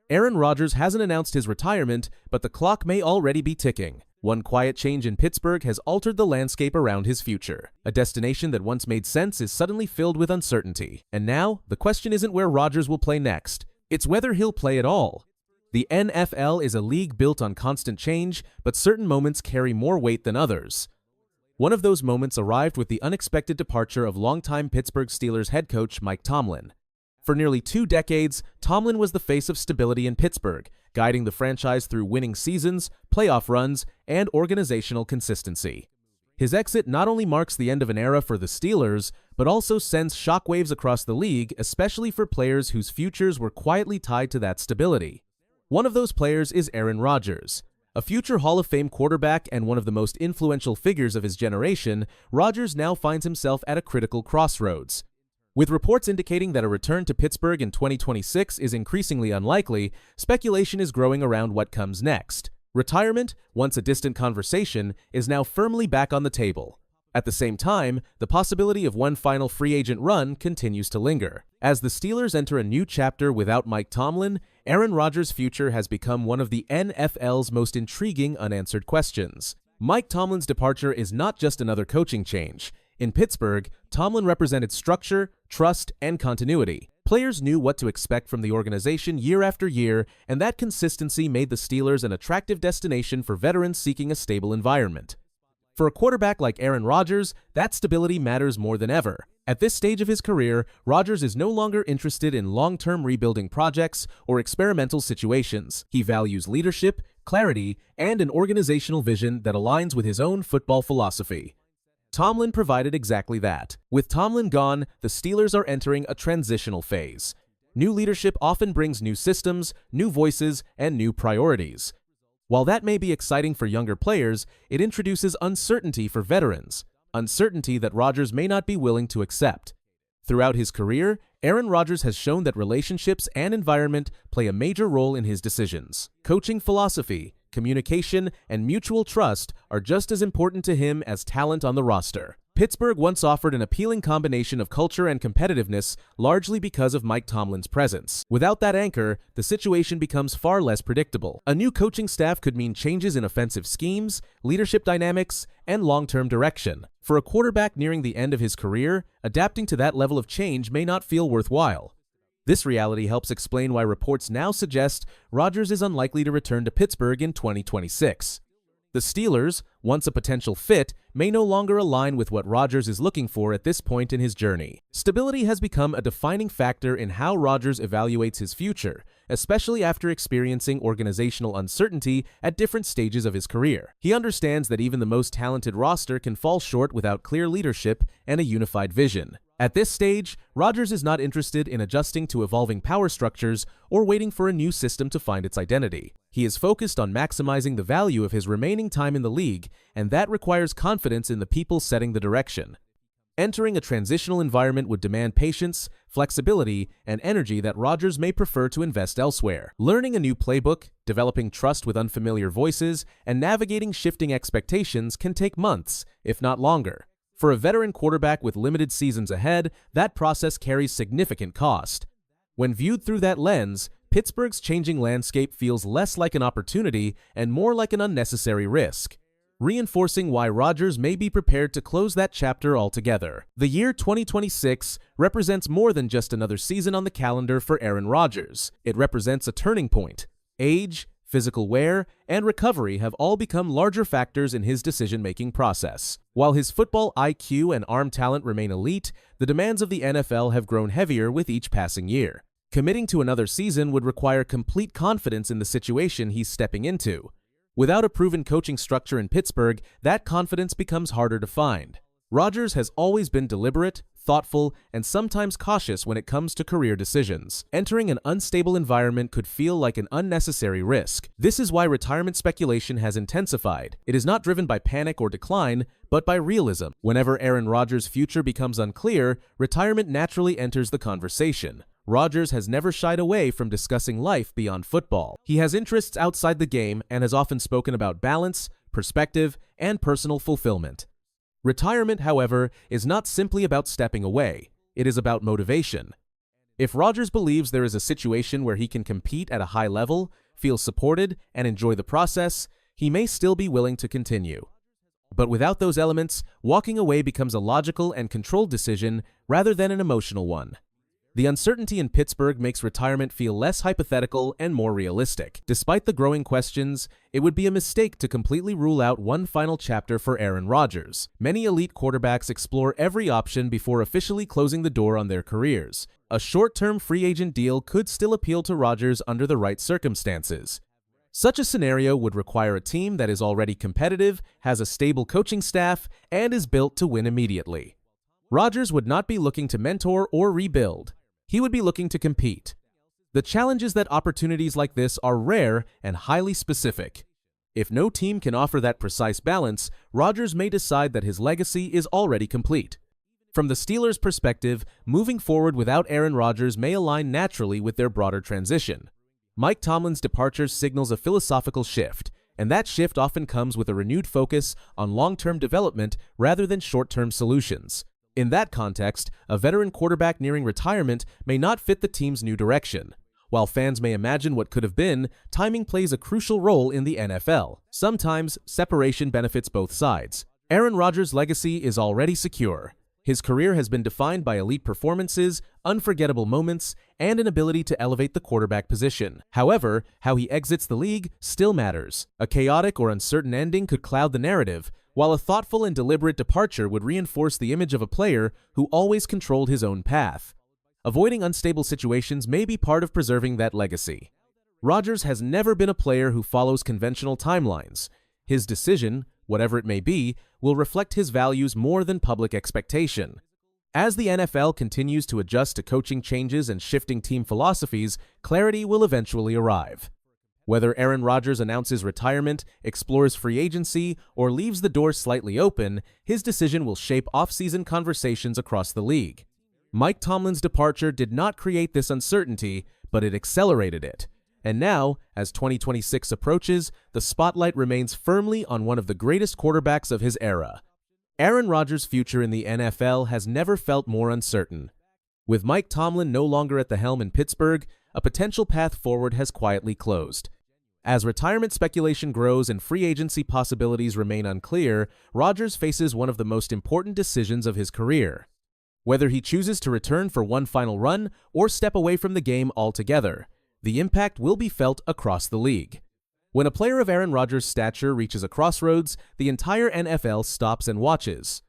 Aaron Rodgers hasn't announced his retirement, but the clock may already be ticking. One quiet change in Pittsburgh has altered the landscape around his future. A destination that once made sense is suddenly filled with uncertainty. And now, the question isn't where Rodgers will play next. It's whether he'll play at all. The NFL is a league built on constant change, but certain moments carry more weight than others. One of those moments arrived with the unexpected departure of longtime Pittsburgh Steelers head coach Mike Tomlin. For nearly 2 decades, Tomlin was the face of stability in Pittsburgh, guiding the franchise through winning seasons, playoff runs, and organizational consistency. His exit not only marks the end of an era for the Steelers, but also sends shockwaves across the league, especially for players whose futures were quietly tied to that stability. One of those players is Aaron Rodgers. A future Hall of Fame quarterback and one of the most influential figures of his generation, Rodgers now finds himself at a critical crossroads. With reports indicating that a return to Pittsburgh in 2026 is increasingly unlikely, speculation is growing around what comes next. Retirement, once a distant conversation, is now firmly back on the table. At the same time, the possibility of one final free agent run continues to linger. As the Steelers enter a new chapter without Mike Tomlin, Aaron Rodgers' future has become one of the NFL's most intriguing unanswered questions. Mike Tomlin's departure is not just another coaching change. In Pittsburgh, Tomlin represented structure, trust, and continuity. Players knew what to expect from the organization year after year, and that consistency made the Steelers an attractive destination for veterans seeking a stable environment. For a quarterback like Aaron Rodgers, that stability matters more than ever. At this stage of his career, Rodgers is no longer interested in long-term rebuilding projects or experimental situations. He values leadership, clarity, and an organizational vision that aligns with his own football philosophy. Tomlin provided exactly that. With Tomlin gone, the Steelers are entering a transitional phase. New leadership often brings new systems, new voices, and new priorities. While that may be exciting for younger players, it introduces uncertainty for veterans, uncertainty that Rodgers may not be willing to accept. Throughout his career, Aaron Rodgers has shown that relationships and environment play a major role in his decisions. Coaching philosophy, communication, and mutual trust are just as important to him as talent on the roster. Pittsburgh once offered an appealing combination of culture and competitiveness, largely because of Mike Tomlin's presence. Without that anchor, the situation becomes far less predictable. A new coaching staff could mean changes in offensive schemes, leadership dynamics, and long-term direction. For a quarterback nearing the end of his career, adapting to that level of change may not feel worthwhile. This reality helps explain why reports now suggest Rodgers is unlikely to return to Pittsburgh in 2026. The Steelers, once a potential fit, may no longer align with what Rodgers is looking for at this point in his journey. Stability has become a defining factor in how Rodgers evaluates his future, especially after experiencing organizational uncertainty at different stages of his career. He understands that even the most talented roster can fall short without clear leadership and a unified vision. At this stage, Rodgers is not interested in adjusting to evolving power structures or waiting for a new system to find its identity. He is focused on maximizing the value of his remaining time in the league, and that requires confidence in the people setting the direction. Entering a transitional environment would demand patience, flexibility, and energy that Rodgers may prefer to invest elsewhere. Learning a new playbook, developing trust with unfamiliar voices, and navigating shifting expectations can take months, if not longer. For a veteran quarterback with limited seasons ahead, that process carries significant cost. When viewed through that lens, Pittsburgh's changing landscape feels less like an opportunity and more like an unnecessary risk, reinforcing why Rodgers may be prepared to close that chapter altogether. The year 2026 represents more than just another season on the calendar for Aaron Rodgers. It represents a turning point. Age, physical wear, and recovery have all become larger factors in his decision-making process. While his football IQ and arm talent remain elite, the demands of the NFL have grown heavier with each passing year. Committing to another season would require complete confidence in the situation he's stepping into. Without a proven coaching structure in Pittsburgh, that confidence becomes harder to find. Rodgers has always been deliberate, thoughtful, and sometimes cautious when it comes to career decisions. Entering an unstable environment could feel like an unnecessary risk. This is why retirement speculation has intensified. It is not driven by panic or decline, but by realism. Whenever Aaron Rodgers' future becomes unclear, retirement naturally enters the conversation. Rodgers has never shied away from discussing life beyond football. He has interests outside the game and has often spoken about balance, perspective, and personal fulfillment. Retirement, however, is not simply about stepping away. It is about motivation. If Rodgers believes there is a situation where he can compete at a high level, feel supported, and enjoy the process, he may still be willing to continue. But without those elements, walking away becomes a logical and controlled decision rather than an emotional one. The uncertainty in Pittsburgh makes retirement feel less hypothetical and more realistic. Despite the growing questions, it would be a mistake to completely rule out one final chapter for Aaron Rodgers. Many elite quarterbacks explore every option before officially closing the door on their careers. A short-term free agent deal could still appeal to Rodgers under the right circumstances. Such a scenario would require a team that is already competitive, has a stable coaching staff, and is built to win immediately. Rodgers would not be looking to mentor or rebuild. He would be looking to compete. The challenge is that opportunities like this are rare and highly specific. If no team can offer that precise balance, Rodgers may decide that his legacy is already complete. From the Steelers' perspective, moving forward without Aaron Rodgers may align naturally with their broader transition. Mike Tomlin's departure signals a philosophical shift, and that shift often comes with a renewed focus on long-term development rather than short-term solutions. In that context, a veteran quarterback nearing retirement may not fit the team's new direction. While fans may imagine what could have been, timing plays a crucial role in the NFL. Sometimes, separation benefits both sides. Aaron Rodgers' legacy is already secure. His career has been defined by elite performances, unforgettable moments, and an ability to elevate the quarterback position. However, how he exits the league still matters. A chaotic or uncertain ending could cloud the narrative, while a thoughtful and deliberate departure would reinforce the image of a player who always controlled his own path. Avoiding unstable situations may be part of preserving that legacy. Rodgers has never been a player who follows conventional timelines. His decision, whatever it may be, will reflect his values more than public expectation. As the NFL continues to adjust to coaching changes and shifting team philosophies, clarity will eventually arrive. Whether Aaron Rodgers announces retirement, explores free agency, or leaves the door slightly open, his decision will shape off-season conversations across the league. Mike Tomlin's departure did not create this uncertainty, but it accelerated it. And now, as 2026 approaches, the spotlight remains firmly on one of the greatest quarterbacks of his era. Aaron Rodgers' future in the NFL has never felt more uncertain. With Mike Tomlin no longer at the helm in Pittsburgh, a potential path forward has quietly closed. As retirement speculation grows and free agency possibilities remain unclear, Rodgers faces one of the most important decisions of his career. Whether he chooses to return for one final run or step away from the game altogether, the impact will be felt across the league. When a player of Aaron Rodgers' stature reaches a crossroads, the entire NFL stops and watches.